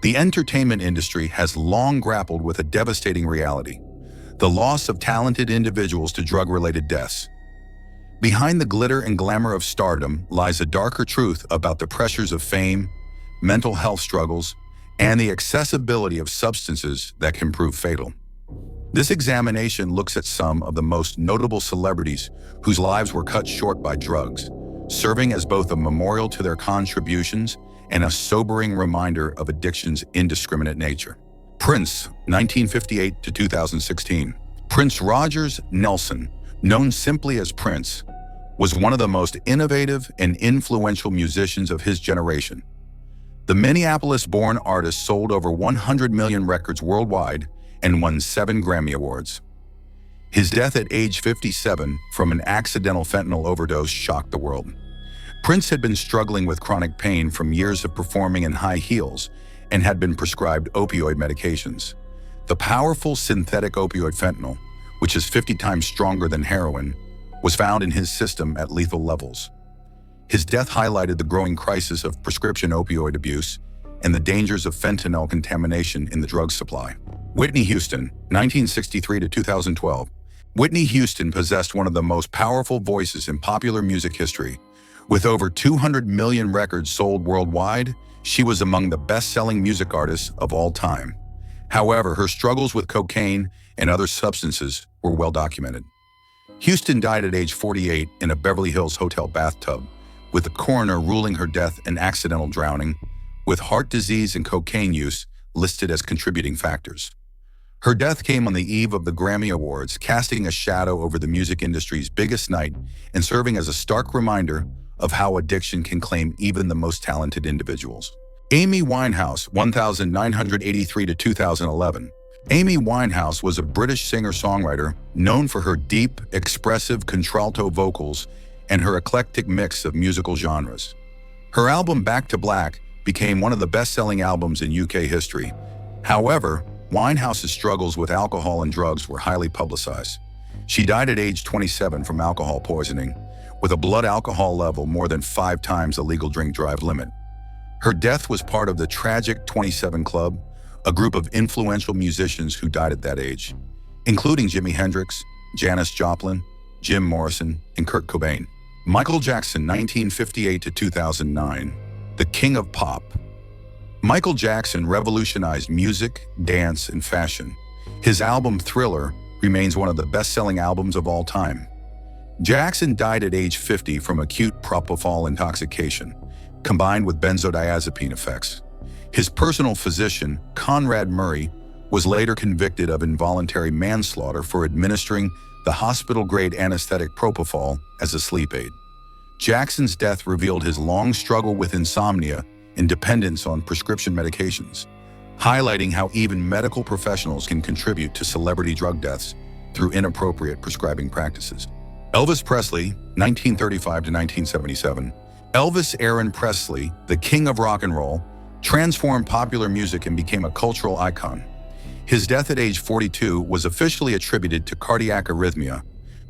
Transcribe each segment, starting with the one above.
The entertainment industry has long grappled with a devastating reality: the loss of talented individuals to drug-related deaths. Behind the glitter and glamour of stardom lies a darker truth about the pressures of fame, mental health struggles, and the accessibility of substances that can prove fatal. This examination looks at some of the most notable celebrities whose lives were cut short by drugs, serving as both a memorial to their contributions and a sobering reminder of addiction's indiscriminate nature. Prince, 1958 to 2016. Prince Rogers Nelson, known simply as Prince, was one of the most innovative and influential musicians of his generation. The Minneapolis-born artist sold over 100 million records worldwide and won 7 Grammy Awards. His death at age 57 from an accidental fentanyl overdose shocked the world. Prince had been struggling with chronic pain from years of performing in high heels and had been prescribed opioid medications. The powerful synthetic opioid fentanyl, which is 50 times stronger than heroin, was found in his system at lethal levels. His death highlighted the growing crisis of prescription opioid abuse and the dangers of fentanyl contamination in the drug supply. Whitney Houston, 1963 to 2012. Whitney Houston possessed one of the most powerful voices in popular music history. With over 200 million records sold worldwide, she was among the best-selling music artists of all time. However, her struggles with cocaine and other substances were well documented. Houston died at age 48 in a Beverly Hills hotel bathtub, with the coroner ruling her death an accidental drowning, with heart disease and cocaine use listed as contributing factors. Her death came on the eve of the Grammy Awards, casting a shadow over the music industry's biggest night and serving as a stark reminder of how addiction can claim even the most talented individuals. Amy Winehouse, 1983 to 2011. Amy Winehouse was a British singer-songwriter known for her deep, expressive contralto vocals and her eclectic mix of musical genres. Her album Back to Black became one of the best-selling albums in UK history. However, Winehouse's struggles with alcohol and drugs were highly publicized. She died at age 27 from alcohol poisoning, with a blood alcohol level more than 5 times the legal drink-drive limit. Her death was part of the tragic 27 Club, a group of influential musicians who died at that age, including Jimi Hendrix, Janis Joplin, Jim Morrison, and Kurt Cobain. Michael Jackson, 1958 to 2009, the king of pop. Michael Jackson revolutionized music, dance, and fashion. His album Thriller remains one of the best-selling albums of all time. Jackson died at age 50 from acute propofol intoxication, combined with benzodiazepine effects. His personal physician, Conrad Murray, was later convicted of involuntary manslaughter for administering the hospital-grade anesthetic propofol as a sleep aid. Jackson's death revealed his long struggle with insomnia and dependence on prescription medications, highlighting how even medical professionals can contribute to celebrity drug deaths through inappropriate prescribing practices. Elvis Presley, 1935 to 1977. Elvis Aaron Presley, the king of rock and roll, transformed popular music and became a cultural icon. His death at age 42 was officially attributed to cardiac arrhythmia,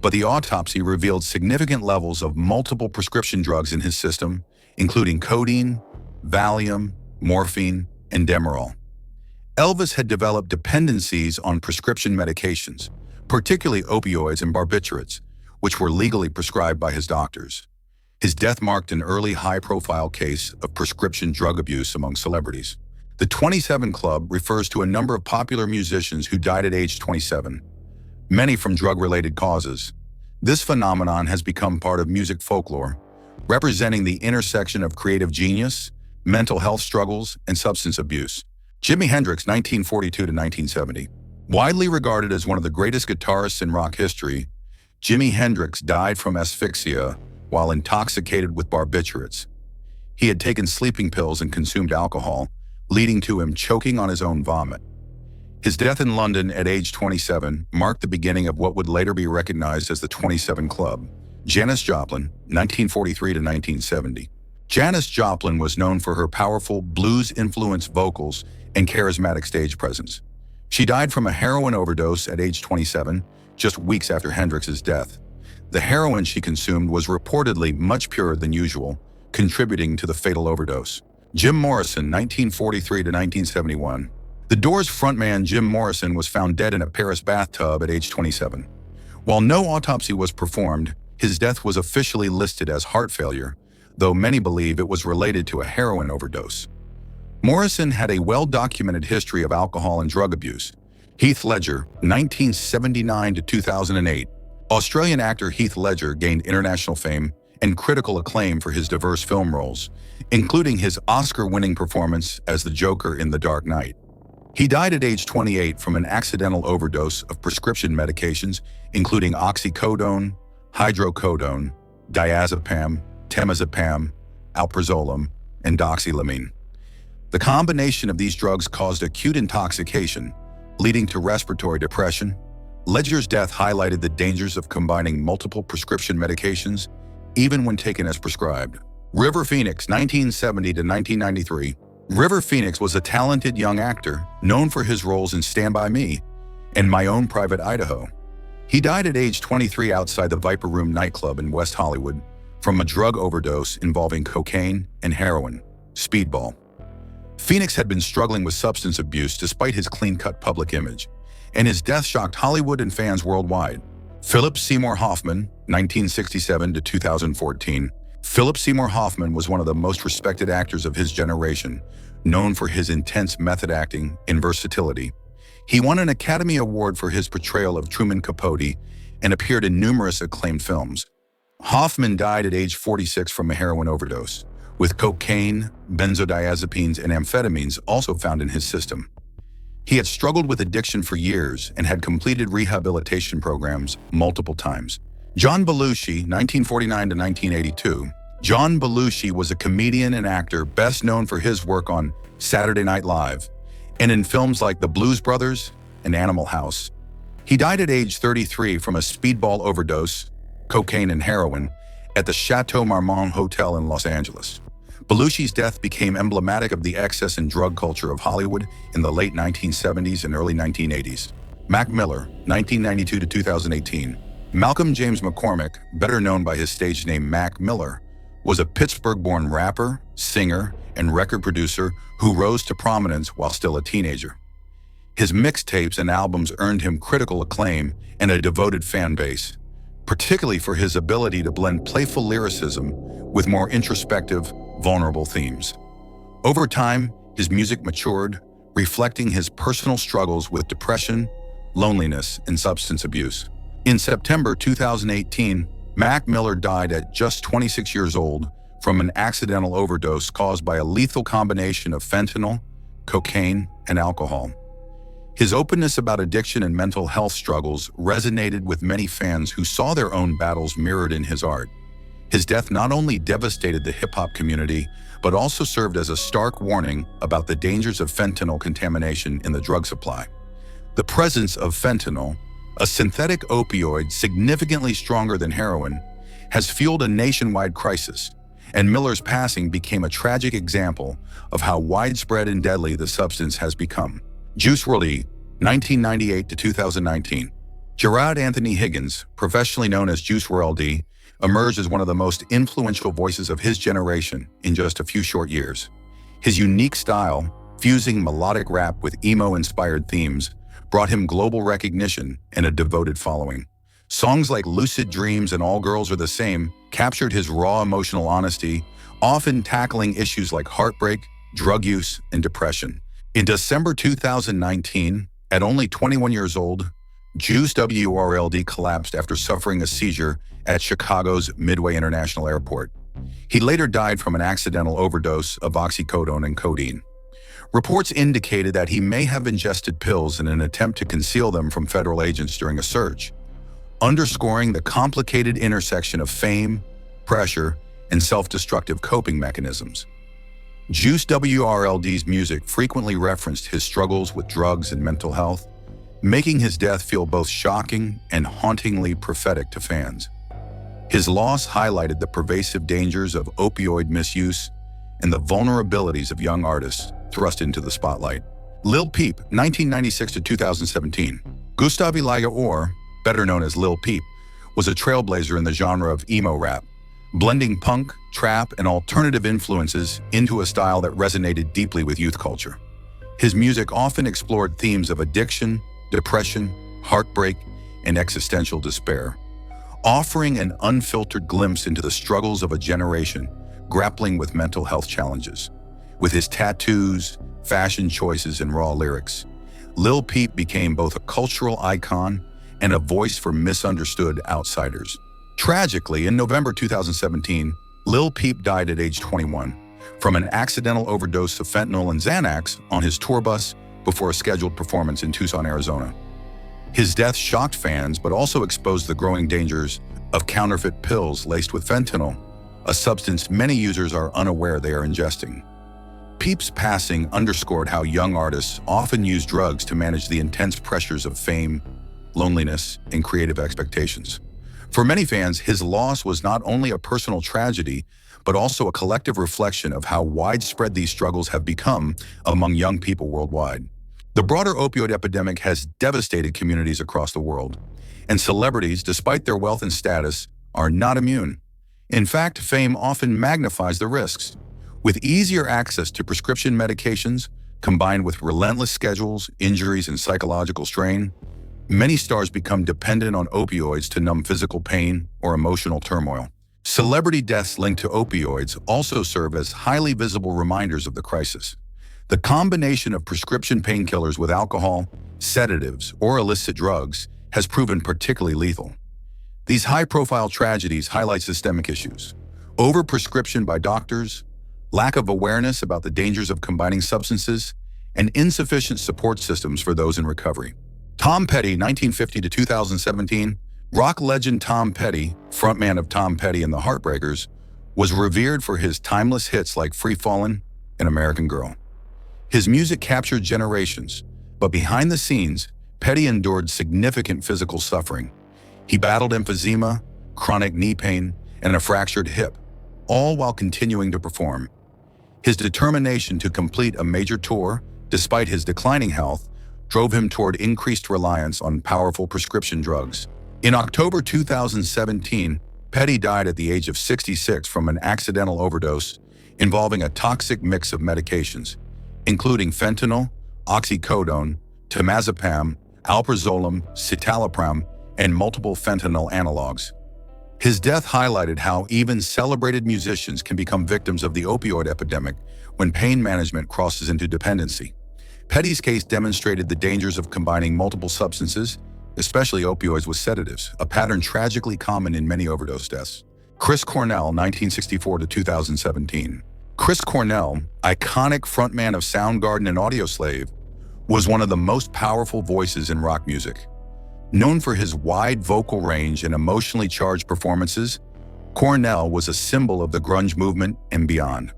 but the autopsy revealed significant levels of multiple prescription drugs in his system, including codeine, Valium, morphine, and Demerol. Elvis had developed dependencies on prescription medications, particularly opioids and barbiturates, which were legally prescribed by his doctors. His death marked an early high-profile case of prescription drug abuse among celebrities. The 27 Club refers to a number of popular musicians who died at age 27, many from drug-related causes. This phenomenon has become part of music folklore, representing the intersection of creative genius, mental health struggles, and substance abuse. Jimi Hendrix, 1942 to 1970. Widely regarded as one of the greatest guitarists in rock history, Jimi Hendrix died from asphyxia while intoxicated with barbiturates. He had taken sleeping pills and consumed alcohol, leading to him choking on his own vomit. His death in London at age 27 marked the beginning of what would later be recognized as the 27 Club. Janis Joplin, 1943 to 1970. Janis Joplin was known for her powerful blues-influenced vocals and charismatic stage presence. She died from a heroin overdose at age 27, just weeks after Hendrix's death. The heroin she consumed was reportedly much purer than usual, contributing to the fatal overdose. Jim Morrison, 1943 to 1971. The Doors frontman Jim Morrison was found dead in a Paris bathtub at age 27. While no autopsy was performed, his death was officially listed as heart failure, though many believe it was related to a heroin overdose. Morrison had a well-documented history of alcohol and drug abuse. Heath Ledger, 1979 to 2008. Australian actor Heath Ledger gained international fame and critical acclaim for his diverse film roles, including his Oscar-winning performance as the Joker in The Dark Knight. He died at age 28 from an accidental overdose of prescription medications, including oxycodone, hydrocodone, diazepam, temazepam, alprazolam, and doxylamine. The combination of these drugs caused acute intoxication, leading to respiratory depression. Ledger's death highlighted the dangers of combining multiple prescription medications, even when taken as prescribed. River Phoenix, 1970 to 1993. River Phoenix was a talented young actor known for his roles in Stand By Me and My Own Private Idaho. He died at age 23 outside the Viper Room nightclub in West Hollywood from a drug overdose involving cocaine and heroin, speedball. Phoenix had been struggling with substance abuse despite his clean-cut public image, and his death shocked Hollywood and fans worldwide. Philip Seymour Hoffman, 1967 to 2014. Philip Seymour Hoffman was one of the most respected actors of his generation, known for his intense method acting and versatility. He won an Academy Award for his portrayal of Truman Capote and appeared in numerous acclaimed films. Hoffman died at age 46 from a heroin overdose, with cocaine, benzodiazepines, and amphetamines also found in his system. He had struggled with addiction for years and had completed rehabilitation programs multiple times. John Belushi, 1949 to 1982. John Belushi was a comedian and actor best known for his work on Saturday Night Live and in films like The Blues Brothers and Animal House. He died at age 33 from a speedball overdose, cocaine and heroin, at the Chateau Marmont Hotel in Los Angeles. Belushi's death became emblematic of the excess and drug culture of Hollywood in the late 1970s and early 1980s. Mac Miller, 1992 to 2018. Malcolm James McCormick, better known by his stage name Mac Miller, was a Pittsburgh-born rapper, singer, and record producer who rose to prominence while still a teenager. His mixtapes and albums earned him critical acclaim and a devoted fan base, particularly for his ability to blend playful lyricism with more introspective, vulnerable themes. Over time, his music matured, reflecting his personal struggles with depression, loneliness, and substance abuse. In September 2018, Mac Miller died at just 26 years old from an accidental overdose caused by a lethal combination of fentanyl, cocaine, and alcohol. His openness about addiction and mental health struggles resonated with many fans who saw their own battles mirrored in his art. His death not only devastated the hip-hop community, but also served as a stark warning about the dangers of fentanyl contamination in the drug supply. The presence of fentanyl, a synthetic opioid significantly stronger than heroin, has fueled a nationwide crisis, and Miller's passing became a tragic example of how widespread and deadly the substance has become. WRLD, 1998 to 2019. Gerard Anthony Higgins, professionally known as WRLD, emerged as one of the most influential voices of his generation in just a few short years. His unique style, fusing melodic rap with emo-inspired themes, brought him global recognition and a devoted following. Songs like Lucid Dreams and All Girls Are the Same captured his raw emotional honesty, often tackling issues like heartbreak, drug use, and depression. In December 2019, at only 21 years old, Juice WRLD collapsed after suffering a seizure at Chicago's Midway International Airport. He later died from an accidental overdose of oxycodone and codeine. Reports indicated that he may have ingested pills in an attempt to conceal them from federal agents during a search, underscoring the complicated intersection of fame, pressure, and self-destructive coping mechanisms. Juice WRLD's music frequently referenced his struggles with drugs and mental health, making his death feel both shocking and hauntingly prophetic to fans. His loss highlighted the pervasive dangers of opioid misuse and the vulnerabilities of young artists thrust into the spotlight. Lil Peep, 1996 to 2017. Gustave Liga, or better known as Lil Peep, was a trailblazer in the genre of emo rap, blending punk, trap, and alternative influences into a style that resonated deeply with youth culture. His music often explored themes of addiction, depression, heartbreak, and existential despair, offering an unfiltered glimpse into the struggles of a generation grappling with mental health challenges. With his tattoos, fashion choices, and raw lyrics, Lil Peep became both a cultural icon and a voice for misunderstood outsiders. Tragically, in November 2017, Lil Peep died at age 21 from an accidental overdose of fentanyl and Xanax on his tour bus before a scheduled performance in Tucson, Arizona. His death shocked fans, but also exposed the growing dangers of counterfeit pills laced with fentanyl, a substance many users are unaware they are ingesting. Peep's passing underscored how young artists often use drugs to manage the intense pressures of fame, loneliness, and creative expectations. For many fans, his loss was not only a personal tragedy, but also a collective reflection of how widespread these struggles have become among young people worldwide. The broader opioid epidemic has devastated communities across the world, and celebrities, despite their wealth and status, are not immune. In fact, fame often magnifies the risks. With easier access to prescription medications, combined with relentless schedules, injuries, and psychological strain, many stars become dependent on opioids to numb physical pain or emotional turmoil. Celebrity deaths linked to opioids also serve as highly visible reminders of the crisis. The combination of prescription painkillers with alcohol, sedatives, or illicit drugs has proven particularly lethal. These high-profile tragedies highlight systemic issues: overprescription by doctors, lack of awareness about the dangers of combining substances, and insufficient support systems for those in recovery. Tom Petty, 1950 to 2017. Rock legend Tom Petty, frontman of Tom Petty and the Heartbreakers, was revered for his timeless hits like Free Fallin' and American Girl. His music captured generations, but behind the scenes, Petty endured significant physical suffering. He battled emphysema, chronic knee pain, and a fractured hip, all while continuing to perform. His determination to complete a major tour, despite his declining health, drove him toward increased reliance on powerful prescription drugs. In October 2017, Petty died at the age of 66 from an accidental overdose involving a toxic mix of medications, including fentanyl, oxycodone, temazepam, alprazolam, citalopram, and multiple fentanyl analogs. His death highlighted how even celebrated musicians can become victims of the opioid epidemic when pain management crosses into dependency. Petty's case demonstrated the dangers of combining multiple substances, especially opioids with sedatives, a pattern tragically common in many overdose deaths. Chris Cornell, 1964 to 2017. Chris Cornell, iconic frontman of Soundgarden and Audioslave, was one of the most powerful voices in rock music. Known for his wide vocal range and emotionally charged performances, Cornell was a symbol of the grunge movement and beyond.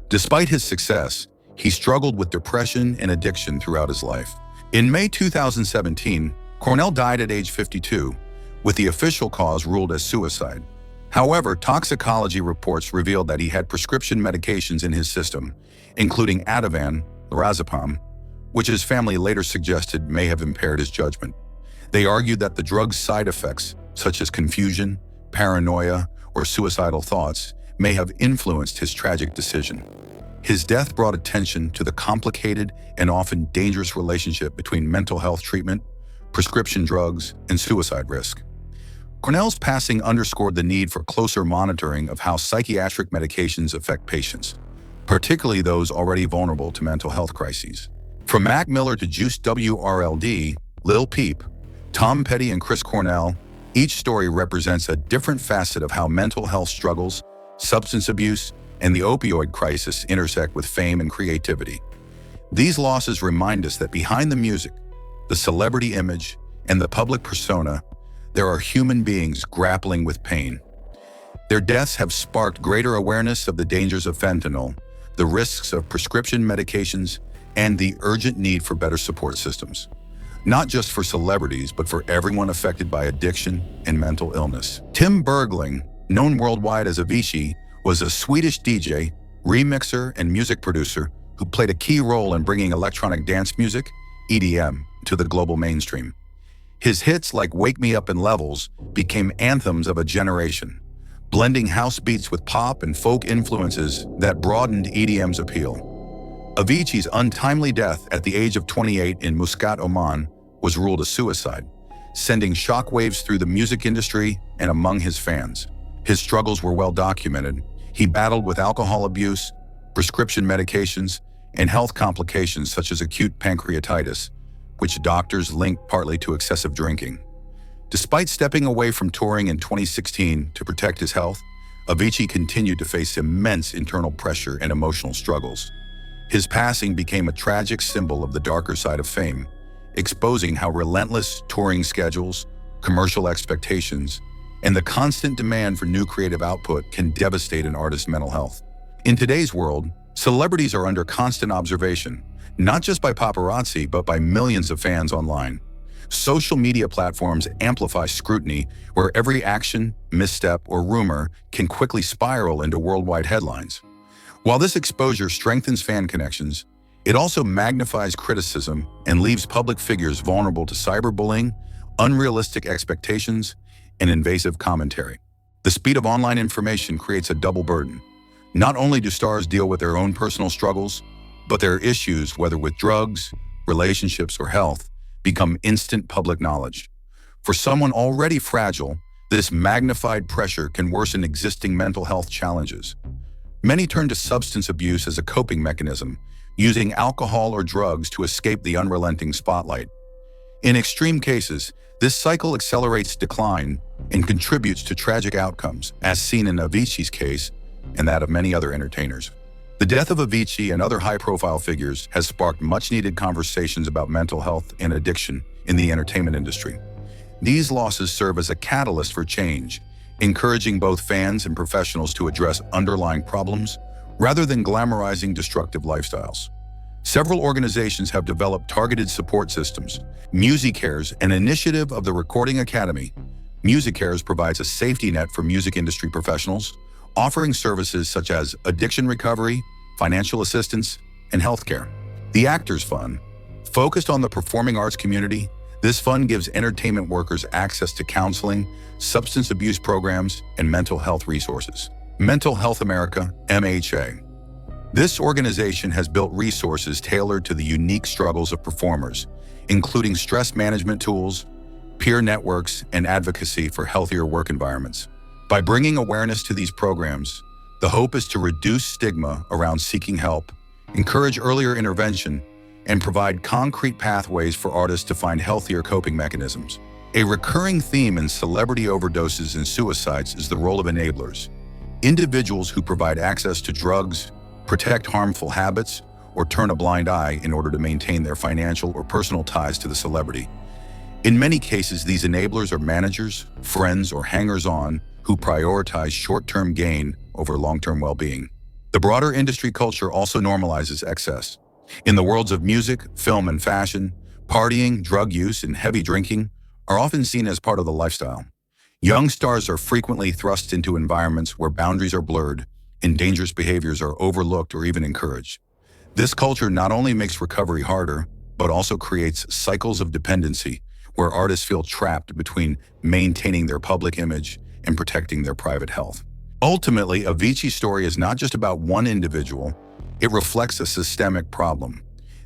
Despite his success, he struggled with depression and addiction throughout his life. In May 2017, Cornell died at age 52, with the official cause ruled as suicide. However, toxicology reports revealed that he had prescription medications in his system, including Ativan, lorazepam, which his family later suggested may have impaired his judgment. They argued that the drug's side effects, such as confusion, paranoia, or suicidal thoughts, may have influenced his tragic decision. His death brought attention to the complicated and often dangerous relationship between mental health treatment, prescription drugs, and suicide risk. Cornell's passing underscored the need for closer monitoring of how psychiatric medications affect patients, particularly those already vulnerable to mental health crises. From Mac Miller to Juice WRLD, Lil Peep, Tom Petty, and Chris Cornell, each story represents a different facet of how mental health struggles, substance abuse, and the opioid crisis intersect with fame and creativity. These losses remind us that behind the music, the celebrity image, and the public persona, there are human beings grappling with pain. Their deaths have sparked greater awareness of the dangers of fentanyl, the risks of prescription medications, and the urgent need for better support systems. Not just for celebrities, but for everyone affected by addiction and mental illness. Tim Bergling, known worldwide as Avicii, was a Swedish DJ, remixer, and music producer who played a key role in bringing electronic dance music, EDM, to the global mainstream. His hits like Wake Me Up and Levels became anthems of a generation, blending house beats with pop and folk influences that broadened EDM's appeal. Avicii's untimely death at the age of 28 in Muscat, Oman, was ruled a suicide, sending shockwaves through the music industry and among his fans. His struggles were well documented. He battled with alcohol abuse, prescription medications, and health complications such as acute pancreatitis, which doctors linked partly to excessive drinking. Despite stepping away from touring in 2016 to protect his health, Avicii continued to face immense internal pressure and emotional struggles. His passing became a tragic symbol of the darker side of fame, exposing how relentless touring schedules, commercial expectations, and the constant demand for new creative output can devastate an artist's mental health. In today's world, celebrities are under constant observation, not just by paparazzi, but by millions of fans online. Social media platforms amplify scrutiny, where every action, misstep, or rumor can quickly spiral into worldwide headlines. While this exposure strengthens fan connections, it also magnifies criticism and leaves public figures vulnerable to cyberbullying, unrealistic expectations, and invasive commentary. The speed of online information creates a double burden. Not only do stars deal with their own personal struggles, but their issues, whether with drugs, relationships, or health, become instant public knowledge. For someone already fragile, this magnified pressure can worsen existing mental health challenges. Many turn to substance abuse as a coping mechanism, using alcohol or drugs to escape the unrelenting spotlight. In extreme cases, this cycle accelerates decline and contributes to tragic outcomes, as seen in Avicii's case and that of many other entertainers. The death of Avicii and other high-profile figures has sparked much-needed conversations about mental health and addiction in the entertainment industry. These losses serve as a catalyst for change, encouraging both fans and professionals to address underlying problems rather than glamorizing destructive lifestyles. Several organizations have developed targeted support systems. MusiCares, an initiative of the Recording Academy. MusiCares provides a safety net for music industry professionals, offering services such as addiction recovery, financial assistance, and healthcare. The Actors Fund, focused on the performing arts community, this fund gives entertainment workers access to counseling, substance abuse programs, and mental health resources. Mental Health America, MHA. This organization has built resources tailored to the unique struggles of performers, including stress management tools, peer networks, and advocacy for healthier work environments. By bringing awareness to these programs, the hope is to reduce stigma around seeking help, encourage earlier intervention, and provide concrete pathways for artists to find healthier coping mechanisms. A recurring theme in celebrity overdoses and suicides is the role of enablers, individuals who provide access to drugs, protect harmful habits, or turn a blind eye in order to maintain their financial or personal ties to the celebrity. In many cases, these enablers are managers, friends, or hangers-on who prioritize short-term gain over long-term well-being. The broader industry culture also normalizes excess. In the worlds of music, film, and fashion, partying, drug use, and heavy drinking are often seen as part of the lifestyle. Young stars are frequently thrust into environments where boundaries are blurred and dangerous behaviors are overlooked or even encouraged. This culture not only makes recovery harder, but also creates cycles of dependency where artists feel trapped between maintaining their public image and protecting their private health. Ultimately, Avicii's story is not just about one individual, it reflects a systemic problem.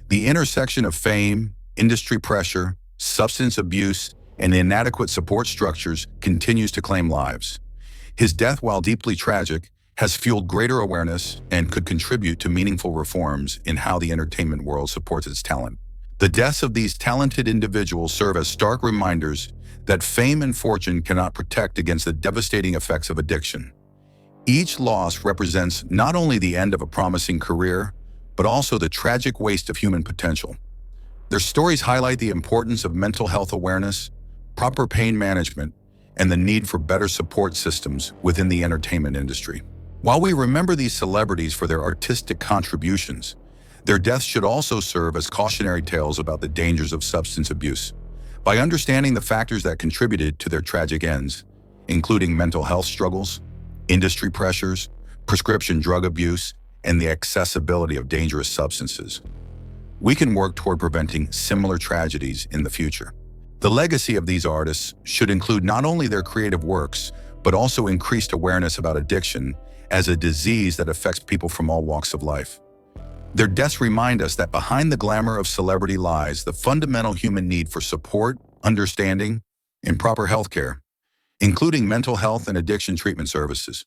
The intersection of fame, industry pressure, substance abuse, and inadequate support structures continues to claim lives. His death, while deeply tragic, has fueled greater awareness and could contribute to meaningful reforms in how the entertainment world supports its talent. The deaths of these talented individuals serve as stark reminders that fame and fortune cannot protect against the devastating effects of addiction. Each loss represents not only the end of a promising career, but also the tragic waste of human potential. Their stories highlight the importance of mental health awareness, proper pain management, and the need for better support systems within the entertainment industry. While we remember these celebrities for their artistic contributions, their deaths should also serve as cautionary tales about the dangers of substance abuse. By understanding the factors that contributed to their tragic ends, including mental health struggles, industry pressures, prescription drug abuse, and the accessibility of dangerous substances, we can work toward preventing similar tragedies in the future. The legacy of these artists should include not only their creative works, but also increased awareness about addiction as a disease that affects people from all walks of life. Their deaths remind us that behind the glamour of celebrity lies the fundamental human need for support, understanding, and proper health care, including mental health and addiction treatment services.